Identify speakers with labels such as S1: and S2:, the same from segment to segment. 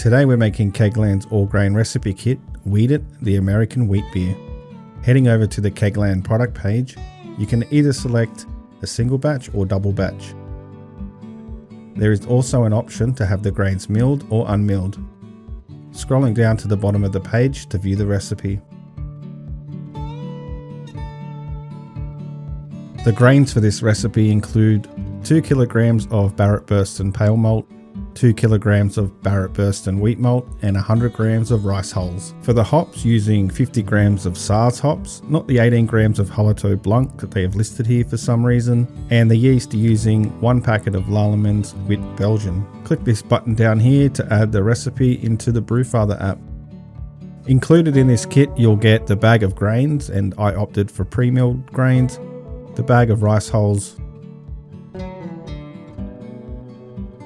S1: Today we're making KegLand's all-grain recipe kit, Wheat It, the American wheat beer. Heading over to the KegLand product page, you can either select a single batch or double batch. There is also an option to have the grains milled or unmilled. Scrolling down to the bottom of the page to view the recipe. The grains for this recipe include 2 kilograms of Barrett Burston pale malt, 2 kilograms of Barrett Burston wheat malt, and 100 grams of rice hulls. For the hops, using 50 grams of Saaz hops, not the 18 grams of Hallertau Blanc that they have listed here for some reason, and the yeast using 1 packet of Lallemand's Wit Belgian. Click this button down here to add the recipe into the Brewfather app. Included in this kit, you'll get the bag of grains, and I opted for pre-milled grains, the bag of rice hulls,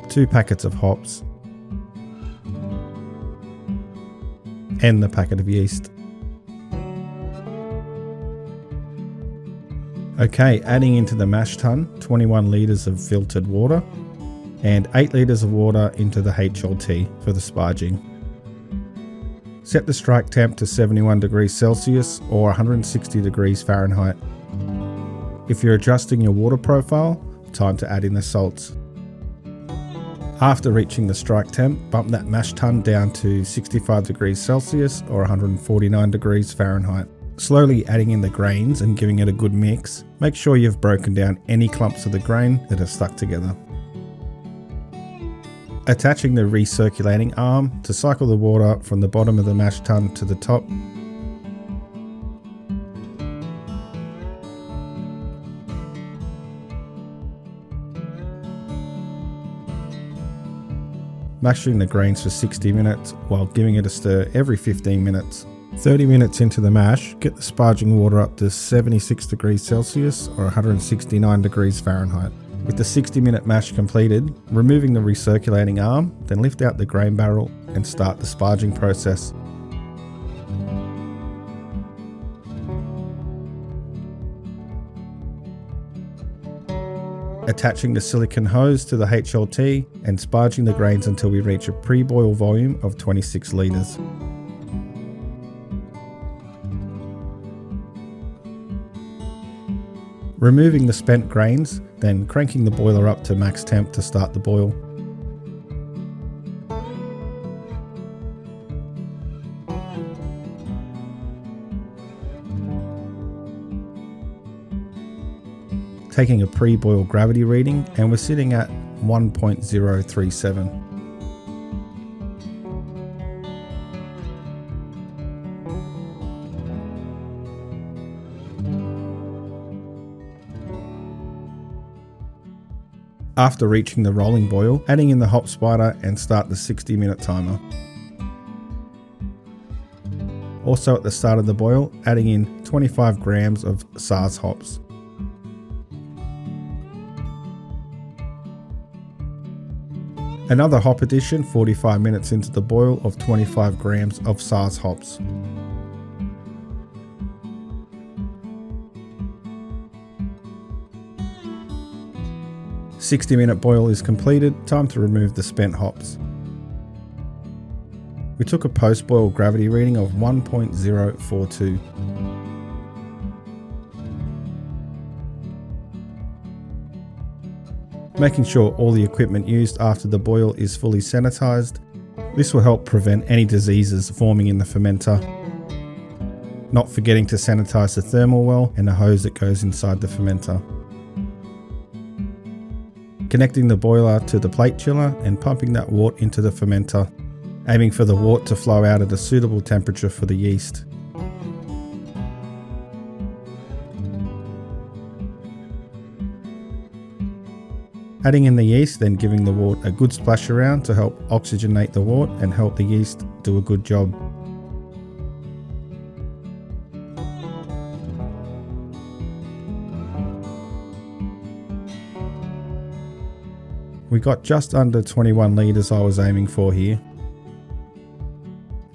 S1: 2 packets of hops, and the packet of yeast. Okay, adding into the mash tun 21 litres of filtered water and 8 litres of water into the HLT for the sparging. Set the strike temp to 71 degrees Celsius or 160 degrees Fahrenheit. If you're adjusting your water profile, time to add in the salts. After reaching the strike temp, bump that mash tun down to 65 degrees Celsius or 149 degrees Fahrenheit. Slowly adding in the grains and giving it a good mix. Make sure you've broken down any clumps of the grain that are stuck together. Attaching the recirculating arm to cycle the water from the bottom of the mash tun to the top. Mashing the grains for 60 minutes while giving it a stir every 15 minutes. 30 minutes into the mash, get the sparging water up to 76 degrees Celsius or 169 degrees Fahrenheit. With the 60-minute mash completed, removing the recirculating arm, then lift out the grain barrel and start the sparging process. Attaching the silicone hose to the HLT and sparging the grains until we reach a pre-boil volume of 26 litres. Removing the spent grains, then cranking the boiler up to max temp to start the boil. Taking a pre-boil gravity reading, and we're sitting at 1.037. After reaching the rolling boil, adding in the hop spider and start the 60-minute timer. Also at the start of the boil, adding in 25 grams of Saaz hops. Another hop addition 45 minutes into the boil of 25 grams of Saaz hops. "60-minute boil is completed, time to remove the spent hops. We took a post-boil gravity reading of 1.042. Making sure all the equipment used after the boil is fully sanitized. This will help prevent any diseases forming in the fermenter. Not forgetting to sanitize the thermal well and the hose that goes inside the fermenter. Connecting the boiler to the plate chiller and pumping that wort into the fermenter, aiming for the wort to flow out at a suitable temperature for the yeast. Adding in the yeast, then giving the wort a good splash around to help oxygenate the wort and help the yeast do a good job. We got just under 21 litres I was aiming for here.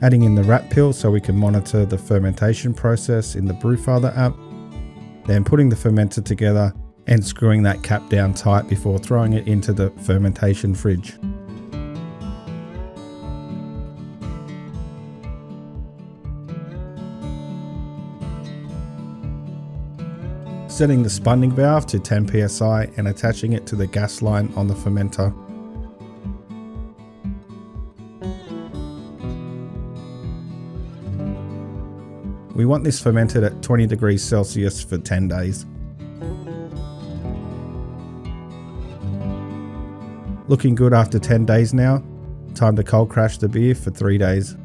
S1: Adding in the rat pill so we can monitor the fermentation process in the Brewfather app. Then putting the fermenter together and screwing that cap down tight before throwing it into the fermentation fridge. Setting the spunding valve to 10 psi and attaching it to the gas line on the fermenter. We want this fermented at 20 degrees Celsius for 10 days. Looking good after 10 days now. Time to cold crash the beer for 3 days.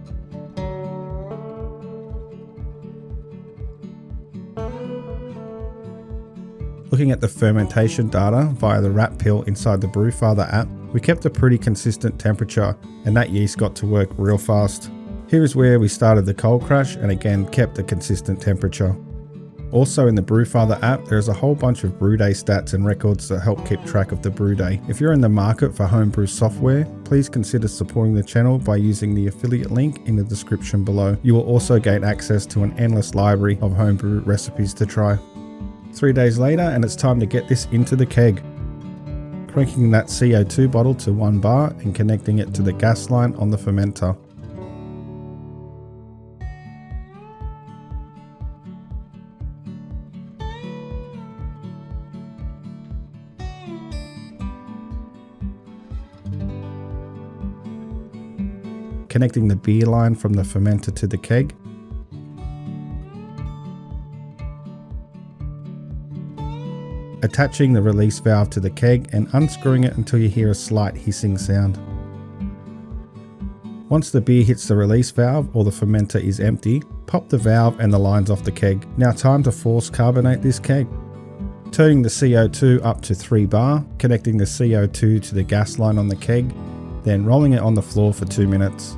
S1: Looking at the fermentation data via the rat pill inside the Brewfather app, we kept a pretty consistent temperature and that yeast got to work real fast. Here is where we started the cold crash and again kept a consistent temperature. Also in the Brewfather app, there's a whole bunch of brew day stats and records that help keep track of the brew day. If you're in the market for homebrew software, please consider supporting the channel by using the affiliate link in the description below. You will also gain access to an endless library of homebrew recipes to try. 3 days later and it's time to get this into the keg. Cranking that CO2 bottle to 1 bar and connecting it to the gas line on the fermenter. Connecting the beer line from the fermenter to the keg. Attaching the release valve to the keg and unscrewing it until you hear a slight hissing sound. Once the beer hits the release valve or the fermenter is empty, pop the valve and the lines off the keg. Now time to force carbonate this keg. Turning the CO2 up to 3 bar, connecting the CO2 to the gas line on the keg, then rolling it on the floor for 2 minutes.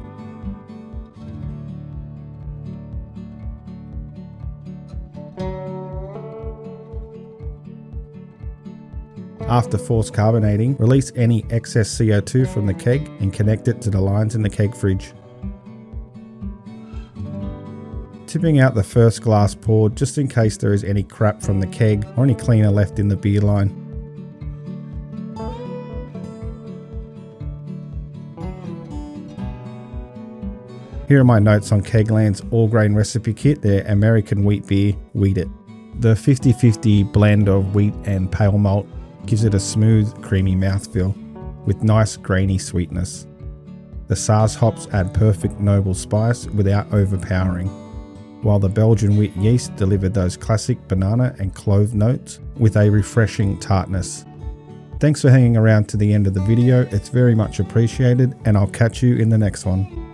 S1: After force carbonating, release any excess CO2 from the keg and connect it to the lines in the keg fridge. Tipping out the first glass poured just in case there is any crap from the keg or any cleaner left in the beer line. Here are my notes on KegLand's all-grain recipe kit, their American wheat beer, Wheat It. The 50-50 blend of wheat and pale malt gives it a smooth, creamy mouthfeel with nice grainy sweetness. The Saaz hops add perfect noble spice without overpowering, while the Belgian Wit yeast delivered those classic banana and clove notes with a refreshing tartness. Thanks for hanging around to the end of the video, it's very much appreciated and I'll catch you in the next one.